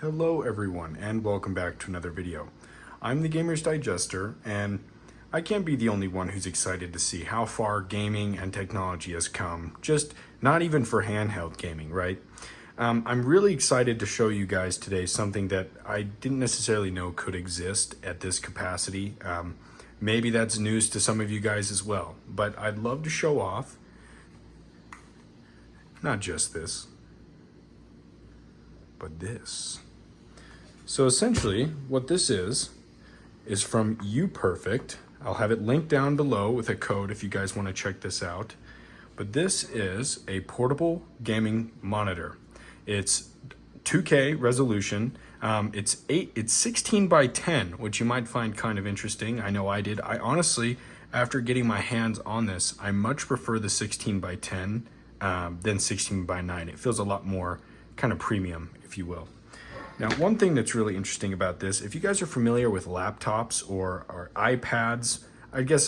Hello everyone and welcome back to another video. I'm the Gamer's Digester and I can't be the only one who's excited to see how far gaming and technology has come, just not even for handheld gaming, right? I'm really excited to show you guys today something that I didn't necessarily know could exist at this capacity. Maybe that's news to some of you guys as well, but I'd love to show off not just this, but this. So essentially what this is from UPERFECT. I'll have it linked down below with a code if you guys want to check this out. But this is a portable gaming monitor. It's 2K resolution. It's 16 by 10, which you might find kind of interesting. I know I did. I honestly, after getting my hands on this, I much prefer the 16 by 10 than 16 by 9. It feels a lot more kind of premium, if you will. Now, one thing that's really interesting about this, if you guys are familiar with laptops or iPads, I guess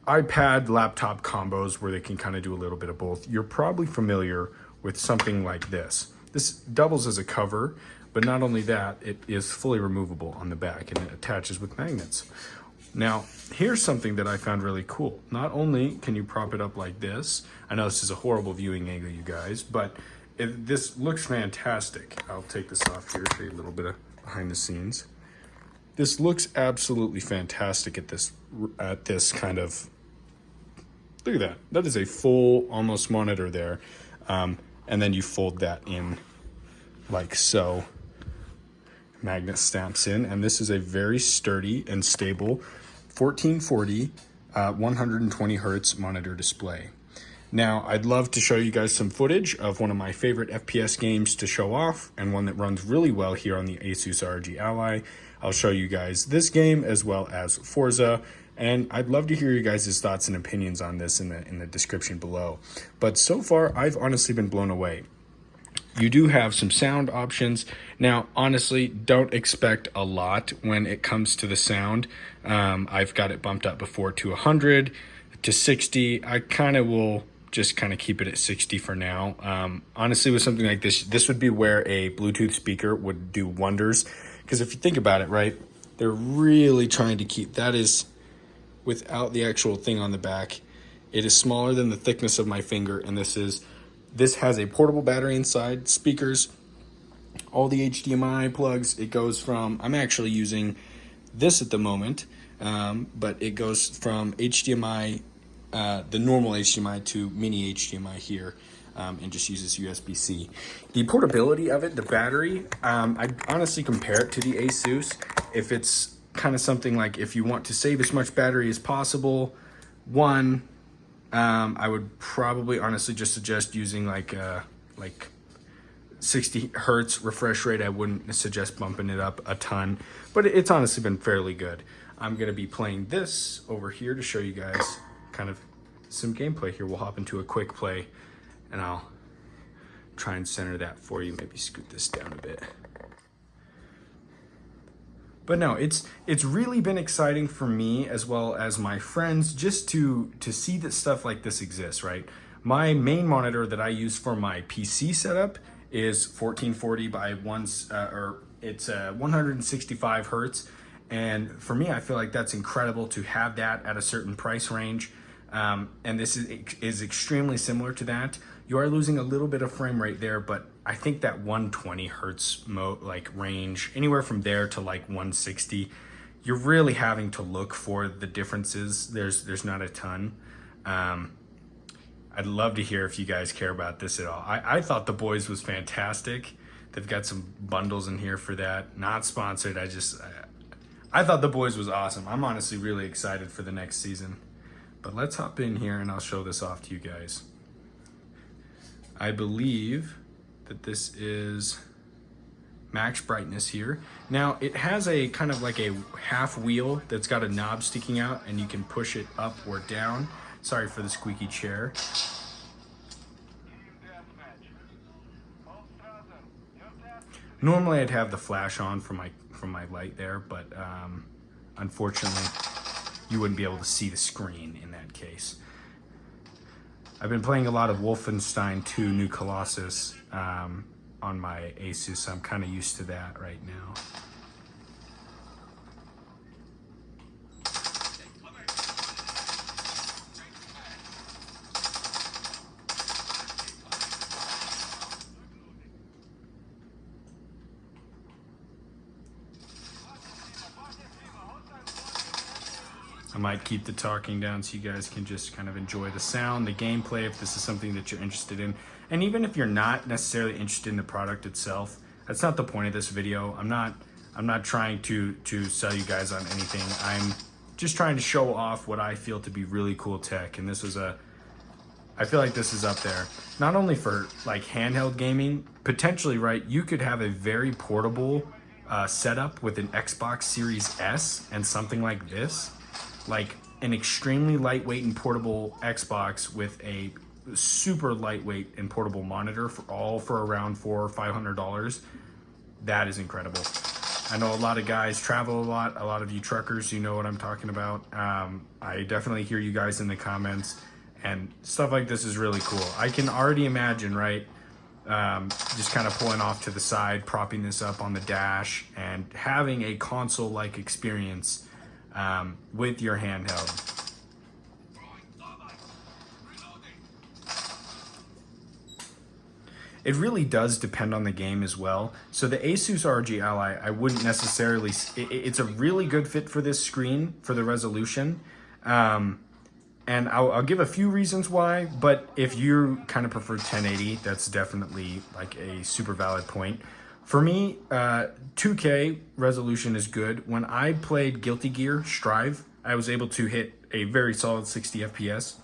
iPad laptop combos where they can kind of do a little bit of both, you're probably familiar with something like this. This doubles as a cover, but not only that, it is fully removable on the back and it attaches with magnets. Now, here's something that I found really cool. Not only can you prop it up like this, I know this is a horrible viewing angle, you guys, but this looks fantastic. I'll take this off here, show you a little bit of behind the scenes. This looks absolutely fantastic at this kind of, look at that. That is a full almost monitor there. And then you fold that in like so. Magnet stamps in, and this is a very sturdy and stable 1440 120 hertz monitor display. Now, I'd love to show you guys some footage of one of my favorite FPS games to show off, and one that runs really well here on the Asus ROG Ally. I'll show you guys this game as well as Forza, and I'd love to hear you guys' thoughts and opinions on this in the description below. But so far, I've honestly been blown away. You do have some sound options. Now, honestly, don't expect a lot when it comes to the sound. I've got it bumped up before to 100, to 60. I kind of will just kind of keep it at 60 for now. Honestly, with something like this would be where a Bluetooth speaker would do wonders. Because if you think about it, right, they're really trying to keep, that is without the actual thing on the back. It is smaller than the thickness of my finger, and this has a portable battery inside, speakers, all the HDMI plugs. It goes from, I'm actually using this at the moment, but it goes from HDMI, the normal HDMI to mini HDMI here, and just uses USB-C. The portability of it, the battery, I'd honestly compare it to the Asus. If it's kind of something like, if you want to save as much battery as possible, I would probably honestly just suggest using like 60 hertz refresh rate. I wouldn't suggest bumping it up a ton, but it's honestly been fairly good. I'm gonna be playing this over here to show you guys kind of some gameplay here. We'll hop into a quick play and I'll try and center that for you. Maybe scoot this down a bit. But no, it's really been exciting for me as well as my friends just to see that stuff like this exists, right? My main monitor that I use for my PC setup is 1440 by 165 hertz. And for me, I feel like that's incredible to have that at a certain price range. And this is extremely similar to that. You are losing a little bit of frame rate there, but I think that 120 hertz range, anywhere from there to like 160, you're really having to look for the differences. There's not a ton. I'd love to hear if you guys care about this at all. I thought The Boys was fantastic. They've got some bundles in here for that. Not sponsored. I thought The Boys was awesome. I'm honestly really excited for the next season. But let's hop in here and I'll show this off to you guys. I believe that this is max brightness here. Now it has a kind of like a half wheel that's got a knob sticking out and you can push it up or down. Sorry for the squeaky chair. Normally I'd have the flash on from my light there, but unfortunately you wouldn't be able to see the screen in that case. I've been playing a lot of Wolfenstein 2 New Colossus on my Asus, so I'm kind of used to that right now. I might keep the talking down so you guys can just kind of enjoy the sound, the gameplay, if this is something that you're interested in. And even if you're not necessarily interested in the product itself, that's not the point of this video. I'm not trying to sell you guys on anything. I'm just trying to show off what I feel to be really cool tech. And this is I feel like this is up there. Not only for like handheld gaming, potentially, right? You could have a very portable setup with an Xbox Series S and something like this. Like an extremely lightweight and portable Xbox with a super lightweight and portable monitor for around $400 or $500. That is incredible. I know a lot of guys travel a lot of you truckers, you know what I'm talking about. I definitely hear you guys in the comments, and stuff like this is really cool. I can already imagine, right? Just kind of pulling off to the side, propping this up on the dash, and having a console-like experience with your handheld. It really does depend on the game as well. So the Asus ROG Ally, I wouldn't necessarily, it's a really good fit for this screen, for the resolution. And I'll give a few reasons why, but if you kind of prefer 1080, that's definitely like a super valid point. For me, 2K resolution is good. When I played Guilty Gear Strive, I was able to hit a very solid 60 FPS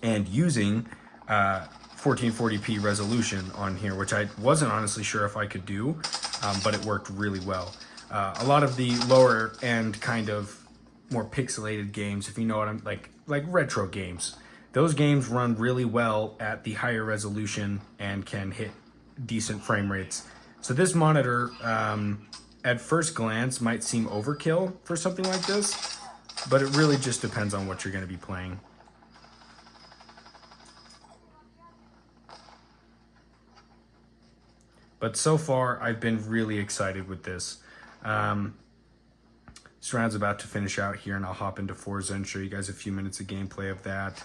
and using 1440p resolution on here, which I wasn't honestly sure if I could do, but it worked really well. A lot of the lower end kind of more pixelated games, if you know what I'm like retro games, those games run really well at the higher resolution and can hit decent frame rates. So this monitor, at first glance, might seem overkill for something like this, but it really just depends on what you're going to be playing. But so far, I've been really excited with this. This round's about to finish out here, and I'll hop into Forza and show you guys a few minutes of gameplay of that.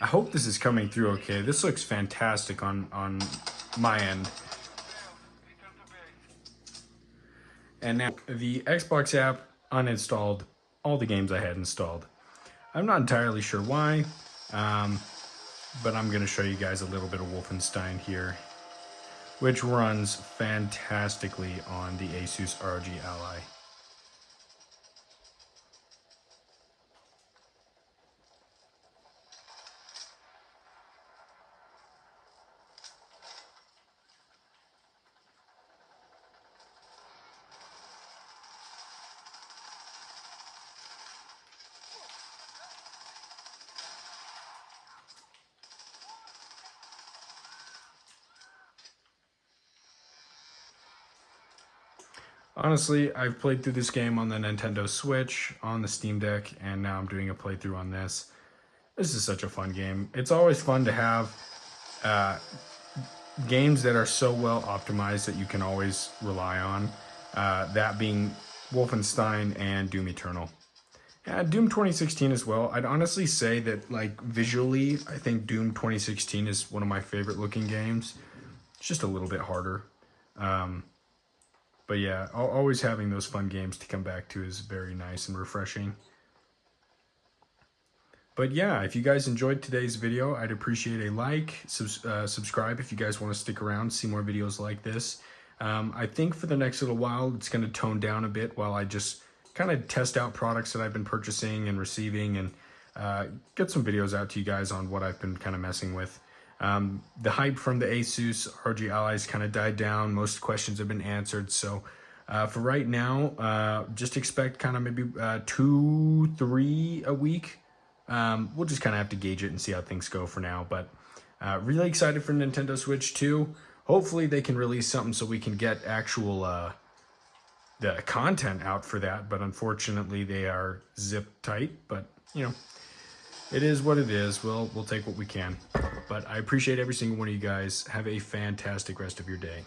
I hope this is coming through okay. This looks fantastic on my end. And now the Xbox app uninstalled all the games I had installed. I'm not entirely sure why, but I'm going to show you guys a little bit of Wolfenstein here, which runs fantastically on the Asus ROG Ally. Honestly, I've played through this game on the Nintendo Switch, on the Steam Deck, and now I'm doing a playthrough on this. This is such a fun game. It's always fun to have games that are so well optimized that you can always rely on. That being Wolfenstein and Doom Eternal. Doom 2016 as well. I'd honestly say that, like, visually, I think Doom 2016 is one of my favorite looking games. It's just a little bit harder. But yeah, always having those fun games to come back to is very nice and refreshing. But yeah, if you guys enjoyed today's video, I'd appreciate a like, subscribe if you guys want to stick around, see more videos like this. I think for the next little while, it's going to tone down a bit while I just kind of test out products that I've been purchasing and receiving, and get some videos out to you guys on what I've been kind of messing with. The hype from the Asus ROG Allies kind of died down. Most questions have been answered. So for right now, just expect kind of maybe 2-3 a week. We'll just kind of have to gauge it and see how things go for now. But really excited for Nintendo Switch 2. Hopefully they can release something so we can get actual the content out for that, but unfortunately they are zip tight, but you know, it is what it is. We'll take what we can. But I appreciate every single one of you guys. Have a fantastic rest of your day.